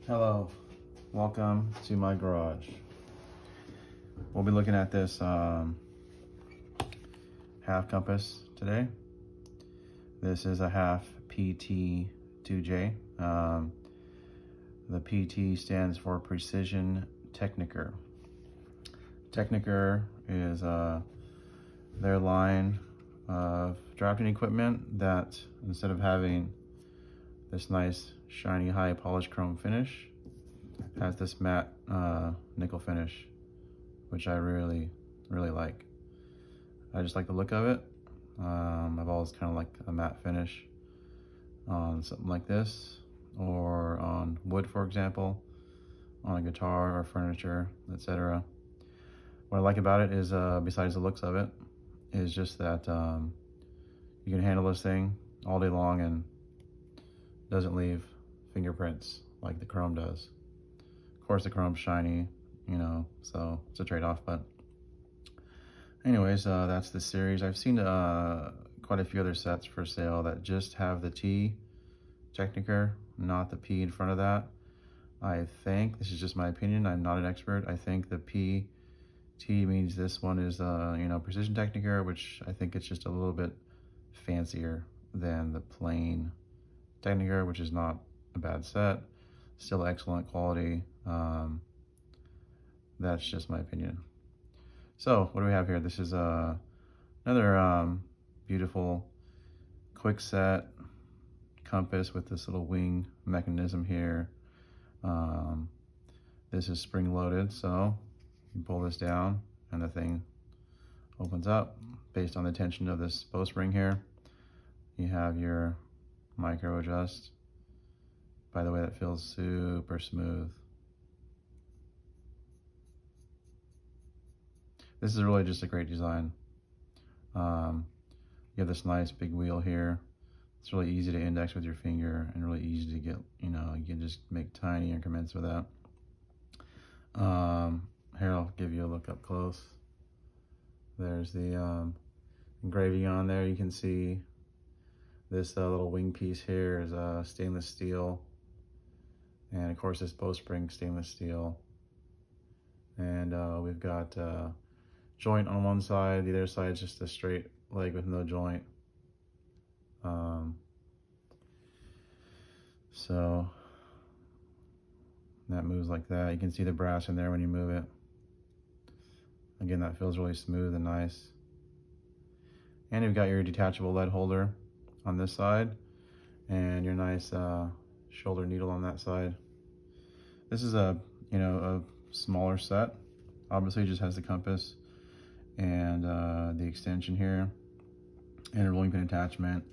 Hello, welcome to my garage. We'll be looking at this Haff compass today. This is a Haff PT2J. The PT stands for Precision Techniker. Techniker is their line of drafting equipment that, instead of having this nice shiny high polished chrome finish, has this matte nickel finish, which I really like. I just like the look of it. I've always kind of liked a matte finish on something like this, or on wood, for example, on a guitar or furniture, etc. What I like about it is, besides the looks of it, is just that you can handle this thing all day long and doesn't leave fingerprints like the chrome does. Of course, the chrome's shiny, you know, so it's a trade-off. But anyways, that's the series. I've seen quite a few other sets for sale that just have the T Techniker, not the P in front of that. I think, this is just my opinion, I'm not an expert, I think the PT means this one is Precision Techniker, which I think it's just a little bit fancier than the plain Techniker, which is not a bad set, still excellent quality. That's just my opinion. So what do we have here? This is another beautiful Quickset compass with this little wing mechanism here. This is spring loaded, so you pull this down and the thing opens up based on the tension of this bowstring here. You have your micro adjust. By the way, that feels super smooth. This is really just a great design. You have this nice big wheel here. It's really easy to index with your finger and really easy to get, you can just make tiny increments with that. Here, I'll give you a look up close. There's the engraving on there. You can see this little wing piece here is stainless steel. And of course, this bowstring stainless steel. And we've got joint on one side. The other side is just a straight leg with no joint. So that moves like that. You can see the brass in there when you move it. Again, that feels really smooth and nice. And you've got your detachable lead holder on this side and your nice shoulder needle on that side. This is a smaller set. Obviously, it just has the compass and the extension here and a rolling pin attachment.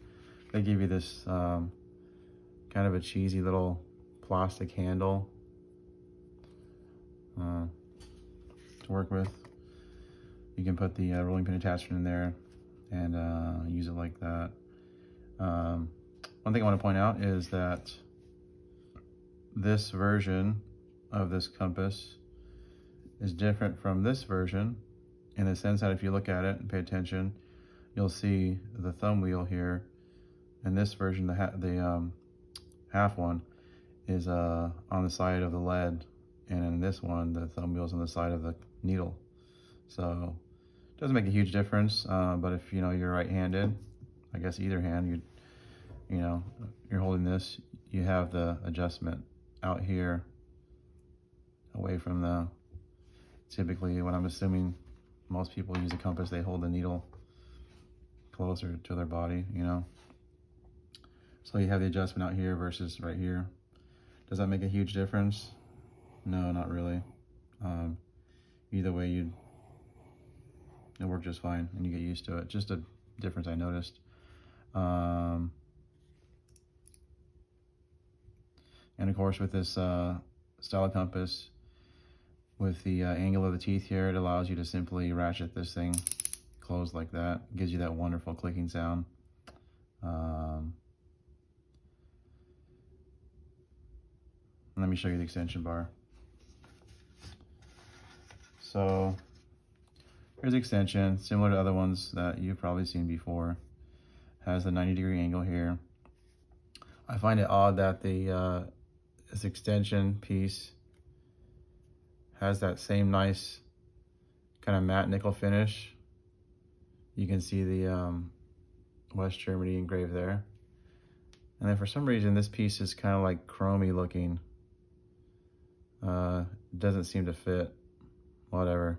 They give you this kind of a cheesy little plastic handle to work with. You can put the rolling pin attachment in there and use it like that. One thing I want to point out is that this version of this compass is different from this version in the sense that if you look at it and pay attention, you'll see the thumb wheel here. In this version, the Haff one is on the side of the lead, and in this one, the thumb wheel is on the side of the needle. So it doesn't make a huge difference, but if you're right-handed, I guess either hand, you're holding this, you have the adjustment out here away from the, typically when I'm assuming most people use a compass, they hold the needle closer to their body, So you have the adjustment out here versus right here. Does that make a huge difference? No, not really. Either way, it'll work just fine and you get used to it. Just a difference I noticed. And of course, with this style compass, with the angle of the teeth here, it allows you to simply ratchet this thing closed like that. It gives you that wonderful clicking sound. Let me show you the extension bar. So here's the extension, similar to other ones that you've probably seen before. Has the 90-degree angle here. I find it odd that the this extension piece has that same nice kind of matte nickel finish. You can see the West Germany engraved there. And then for some reason, this piece is kind of like chromy looking. Doesn't seem to fit. Whatever.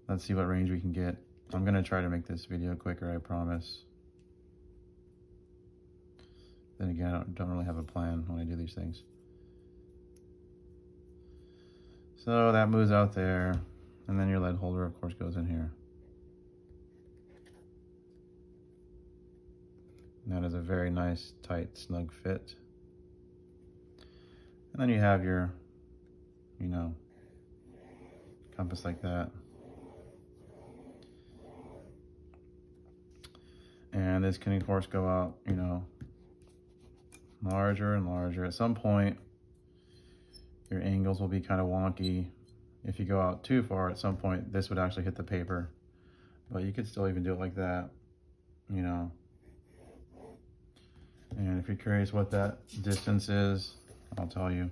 Let's see what range we can get. I'm gonna try to make this video quicker, I promise. Then again, I don't really have a plan when I do these things. So that moves out there, and then your lead holder, of course, goes in here. And that is a very nice, tight, snug fit. And then you have your, you know, compass like that. And this can, of course, go out, you know, larger and larger. At some point, your angles will be kind of wonky. If you go out too far, at some point, this would actually hit the paper. But you could still even do it like that, you know. And if you're curious what that distance is, I'll tell you.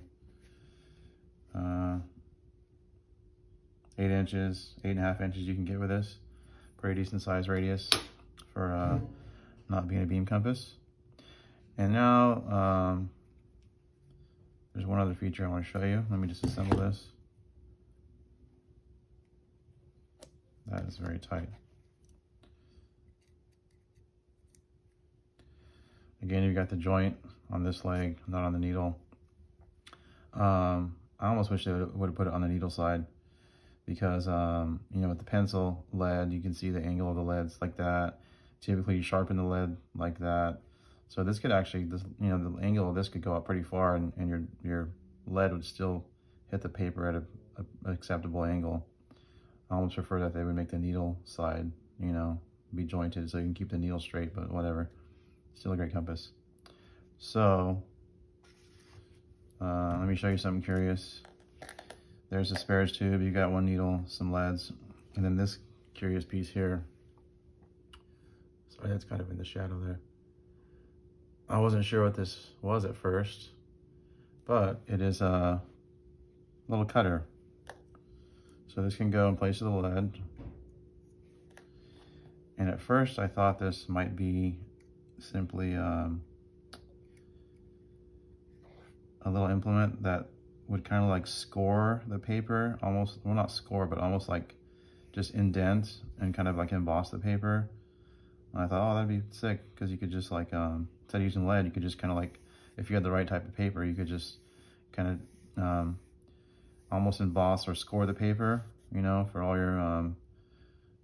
8 inches, 8.5 inches you can get with this. Pretty decent size radius for not being a beam compass. And now, there's one other feature I want to show you. Let me just assemble this. That is very tight. Again, you've got the joint on this leg, not on the needle. I almost wish they would have put it on the needle side because, you know, with the pencil lead, you can see the angle of the leads like that. Typically, you sharpen the lead like that. So this could actually, you know, the angle of this could go up pretty far, and your lead would still hit the paper at an acceptable angle. I almost prefer that they would make the needle side, you know, be jointed so you can keep the needle straight, but whatever. Still a great compass. So, let me show you something curious. There's a spares tube. You got one needle, some leads, and then this curious piece here. Sorry, that's kind of in the shadow there. I wasn't sure what this was at first, but it is a little cutter. So this can go in place of the lead. And at first I thought this might be simply a little implement that would kind of like score the paper, almost, well, not score, but almost like just indent and kind of like emboss the paper. And I thought, oh, that'd be sick, because you could just like, instead of using lead, you could just kind of like, if you had the right type of paper, you could just kind of almost emboss or score the paper, you know, for all your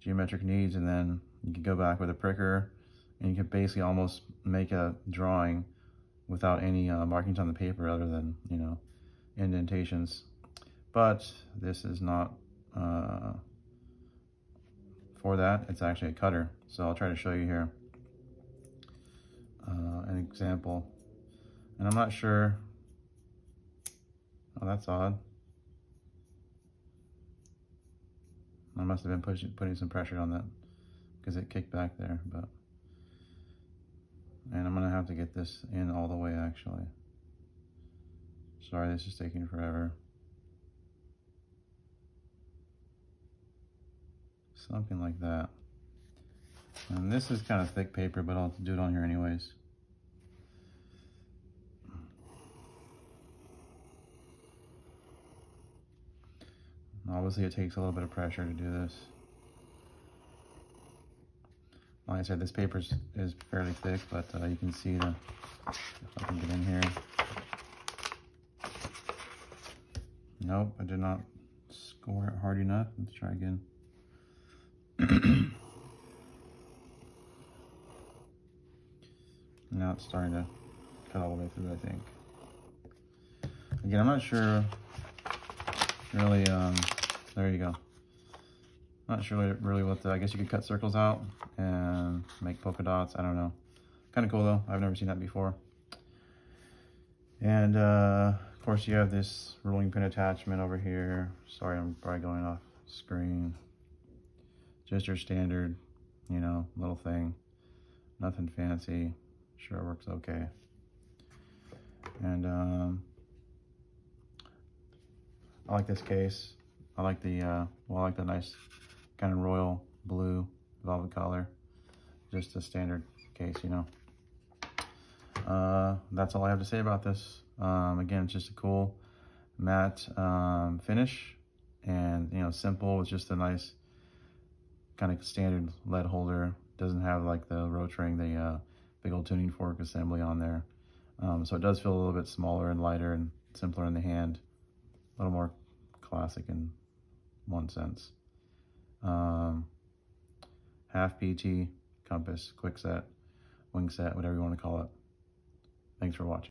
geometric needs. And then you could go back with a pricker and you could basically almost make a drawing without any markings on the paper other than, you know, indentations. But this is not for that. It's actually a cutter. So I'll try to show you here an example. And I'm not sure. Oh, that's odd. I must have been putting some pressure on that because it kicked back there. But and I'm gonna have to get this in all the way, actually. Sorry, this is taking forever. Something like that. And this is kind of thick paper, but I'll do it on here anyways. Obviously, it takes a little bit of pressure to do this. Like I said, this paper is fairly thick, but you can see if I can get in here. Nope, I did not score it hard enough. Let's try again. Now it's starting to cut all the way through, I think. Again, I'm not sure really, there you go. Not sure really what I guess you could cut circles out and make polka dots. I don't know. Kind of cool though. I've never seen that before. And of course you have this rolling pin attachment over here. Sorry, I'm probably going off screen. Just your standard, you know, little thing. Nothing fancy. Sure, it works okay. And I like this case. I like the I like the nice kind of royal blue velvet color. Just a standard case, you know. That's all I have to say about this. Again, it's just a cool matte finish, and you know, simple. It's just a nice kind of standard lead holder. Doesn't have like the Rotring, the big old tuning fork assembly on there. So it does feel a little bit smaller and lighter and simpler in the hand. A little more classic in one sense. Haff PT, compass, quickset, wing set, whatever you want to call it. Thanks for watching.